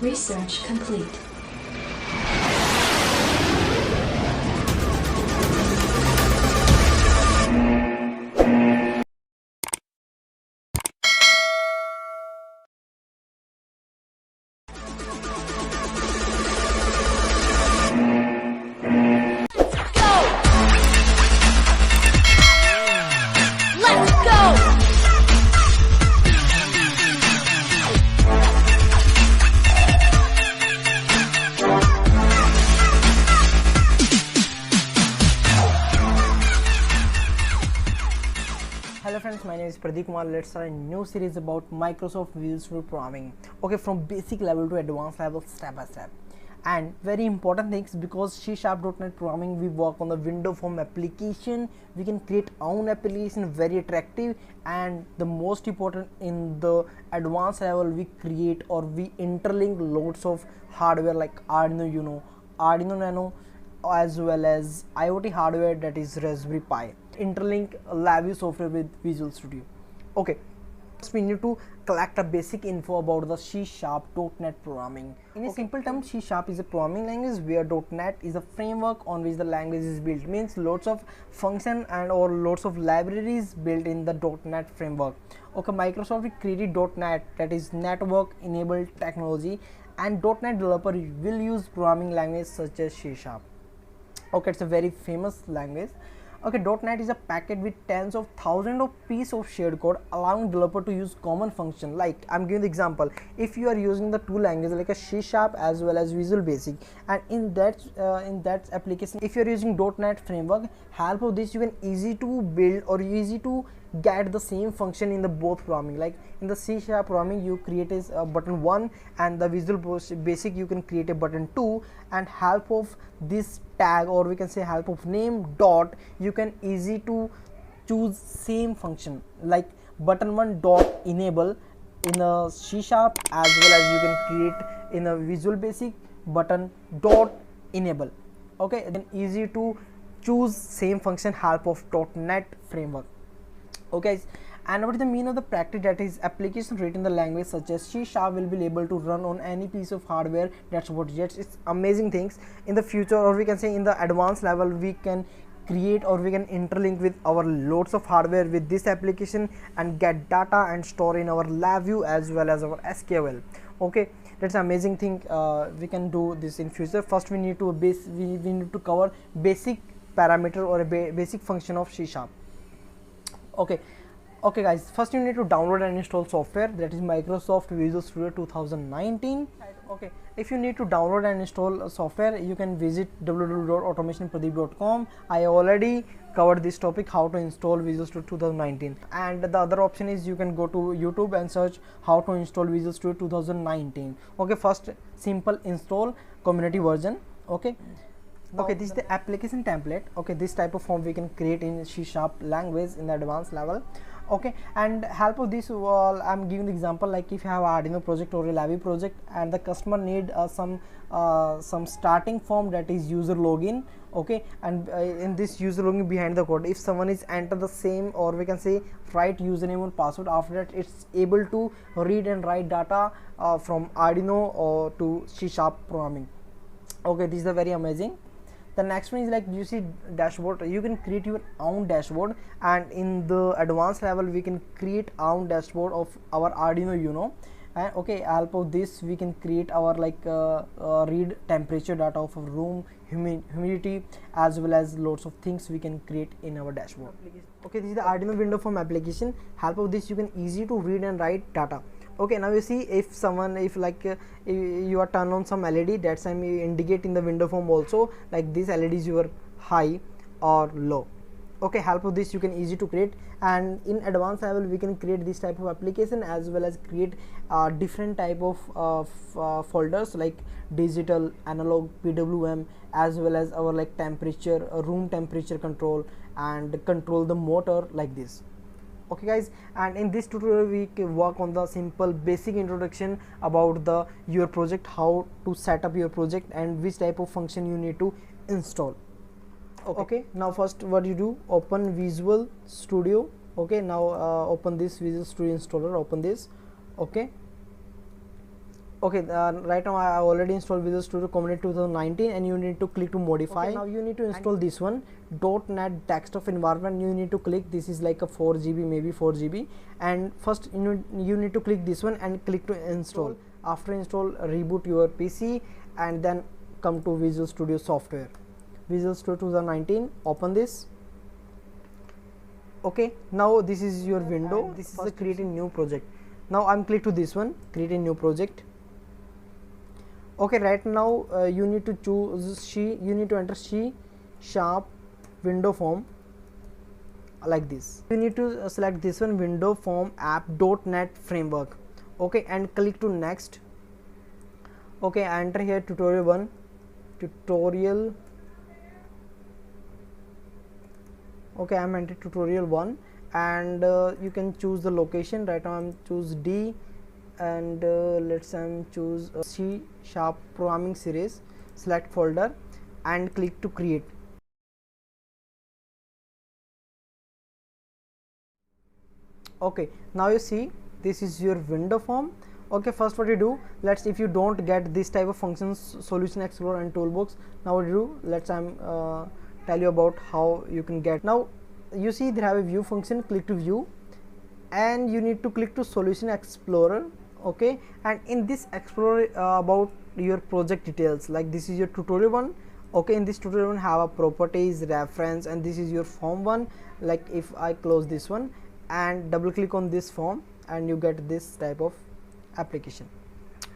Research complete. Hello friends, my name is Pradeep Kumar. Let's start a new series about Microsoft Visual Studio programming. Okay, from basic level to advanced level, step by step. And very important things, because C#.NET programming, we work on the window form application. We can create own application, very attractive. And the most important, in the advanced level, we create or we interlink loads of hardware like Arduino Uno, Arduino Nano, as well as IoT hardware, that is Raspberry Pi. Interlink LabVIEW software with Visual Studio. Okay, first we need to collect a basic info about the C#.NET programming. In a simple term, C# is a programming language where .NET is a framework on which the language is built. Means lots of function and or lots of libraries built in the .NET framework. Okay, Microsoft created .NET, that is network enabled technology, and .NET developer will use programming language such as C#. Okay, it's a very famous language. Okay, .NET is a package with tens of thousands of pieces of shared code, allowing developer to use common function. Like I'm giving the example, if you are using the two languages like a C# as well as Visual Basic, and in that application, if you are using .NET framework, help of this you can easy to build or easy to get the same function in the both programming. Like in the C# programming, you create a button 1, and the Visual Basic you can create a button 2, and help of this tag, or we can say help of name dot, you can easy to choose same function like button 1 dot enable in a C# as well as you can create in a Visual Basic button dot enable. Okay, then easy to choose same function, help of .NET framework. Okay, and what is the meaning of the practice? That is, application written in the language such as C# will be able to run on any piece of hardware that's what jets. It's amazing things in the future, or we can say in the advanced level, we can create or we can interlink with our loads of hardware with this application and get data and store in our LabVIEW as well as our SQL. Okay, that's amazing thing. We can do this in future. First we need to we need to cover basic parameter or a basic function of C#. Okay guys, first you need to download and install software, that is Microsoft Visual Studio 2019. Okay, if you need to download and install software, you can visit www.automationpradeep.com. I already covered this topic, how to install Visual Studio 2019, and the other option is you can go to YouTube and search how to install Visual Studio 2019. Okay, first simple install community version. Okay, this is the application template. Okay, this type of form we can create in C# language in the advanced level. Okay, and help of this, I'm giving the example, like if you have Arduino project or a LabVIEW project and the customer need some starting form, that is user login. Okay, and in this user login behind the code, if someone is enter the same, or we can say write username or password, after that it's able to read and write data from Arduino or to C# programming. Okay, this is very amazing. The next one is like you see dashboard. You can create your own dashboard, and in the advanced level we can create own dashboard of our Arduino Uno. And okay, help of this we can create our like read temperature data of a room, humidity, as well as lots of things we can create in our dashboard. Okay, this is the Arduino window form application. Help of this you can easy to read and write data. Okay, now you see if someone, if like you are turn on some LED, that time you indicate in the window form also, like this LED is your high or low. Okay, help of this you can easy to create, and in advanced level we can create this type of application as well as create different type of folders like digital, analog, PWM, as well as our like temperature, room temperature control, and control the motor like this. Okay guys, and in this tutorial we can work on the simple basic introduction about the your project, how to set up your project and which type of function you need to install. Okay, now first what you do, open Visual Studio. Okay, now open this Visual Studio installer, open this. Okay, Okay, right now I already installed Visual Studio Community 2019, and you need to click to modify. Okay, now you need to install this one, .NET Desktop Environment. You need to click, this is like a 4 GB, maybe 4 GB, and first you need to click this one and click to install. After install, reboot your PC and then come to Visual Studio software, Visual Studio 2019. Open this. Okay, now this is your window. This is a create a new project. Now I'm click to this one, create a new project. Okay, right now you need to choose you need to enter C# window form like this. You need to select this one, window form app.NET framework. Okay, and click to next. Okay, enter here tutorial 1, tutorial. Okay, I'm entered tutorial 1, and you can choose the location. Right now I'm choose D, and let's choose C# programming series. Select folder and click to create. Okay, now you see this is your window form. Okay, first what you do, if you don't get this type of functions, Solution Explorer and Toolbox, now what you do, tell you about how you can get. Now you see they have a view function. Click to view, and you need to click to Solution Explorer. Okay, and in this Explorer about your project details, like this is your tutorial 1. Okay, in this tutorial 1 have a properties, reference, and this is your form 1. Like if I close this one and double click on this form, and you get this type of application.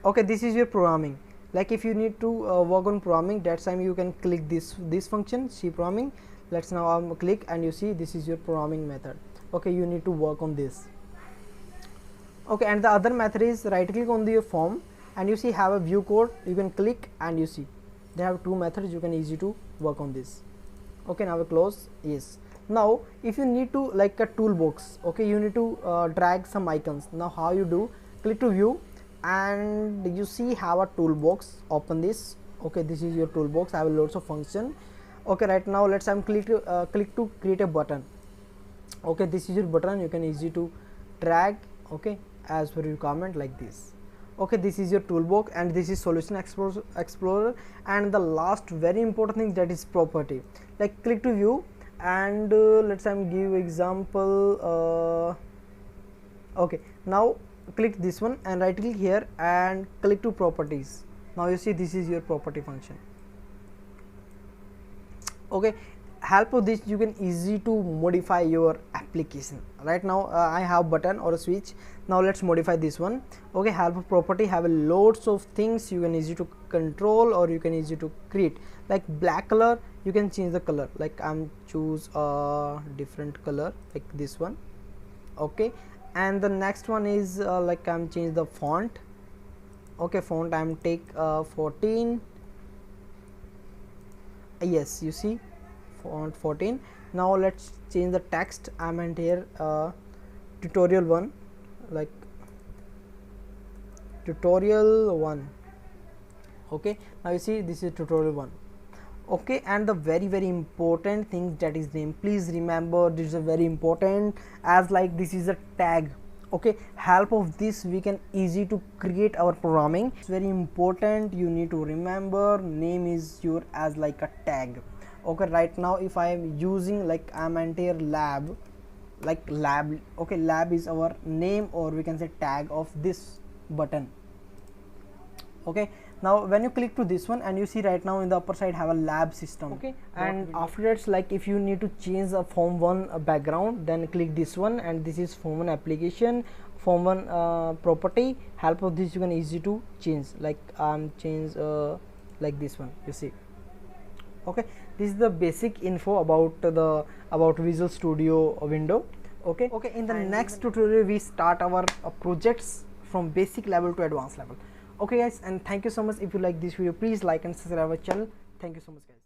Okay, this is your programming. Like if you need to work on programming, that time you can click this function, C programming. Let's now click, and you see this is your programming method. Okay, you need to work on this. Okay, and the other method is right click on the form, and you see have a view code. You can click, and you see they have two methods. You can easy to work on this. Okay, now we close. Yes. Now if you need to like a toolbox, okay, you need to drag some icons. Now how you do, click to view, and you see have a toolbox. Open this. Okay, this is your toolbox. I have loads of function. Okay, right now let's click to create a button. Okay, this is your button. You can easy to drag, okay, as per your comment like this. Okay, this is your toolbox, and this is Solution Explorer. And the last very important thing, that is property. Like click to view, and let's give example. Okay, now click this one and right click here and click to properties. Now you see this is your property function. Okay, help of this you can easy to modify your application. Right now I have button or a switch. Now let's modify this one. Okay, help of property have a loads of things you can easy to control, or you can easy to create. Like black color, you can change the color. Like I'm choose a different color like this one. Okay, and the next one is like I'm change the font. Okay, font I'm take 14. Yes, you see font 14. Now let's change the text. I'm in here tutorial 1, like tutorial 1. Okay, now you see this is tutorial 1. Okay, and the very important thing, that is name. Please remember this is a very important, as like this is a tag. Okay, help of this we can easy to create our programming. It's very important, you need to remember name is your as like a tag. Okay, right now if I am using like I'm enter lab, like lab. Okay, lab is our name, or we can say tag of this button. Okay, now when you click to this one, and you see right now in the upper side have a lab system. Okay, and after that, like if you need to change the form 1 background, then click this one, and this is form 1 application, form 1 property. Help of this you can easy to change, like change like this one, you see. Okay, this is the basic info about Visual Studio window. Okay, in the next tutorial we start our projects from basic level to advanced level. Okay guys, and thank you so much. If you like this video, please like and subscribe our channel. Thank you so much guys.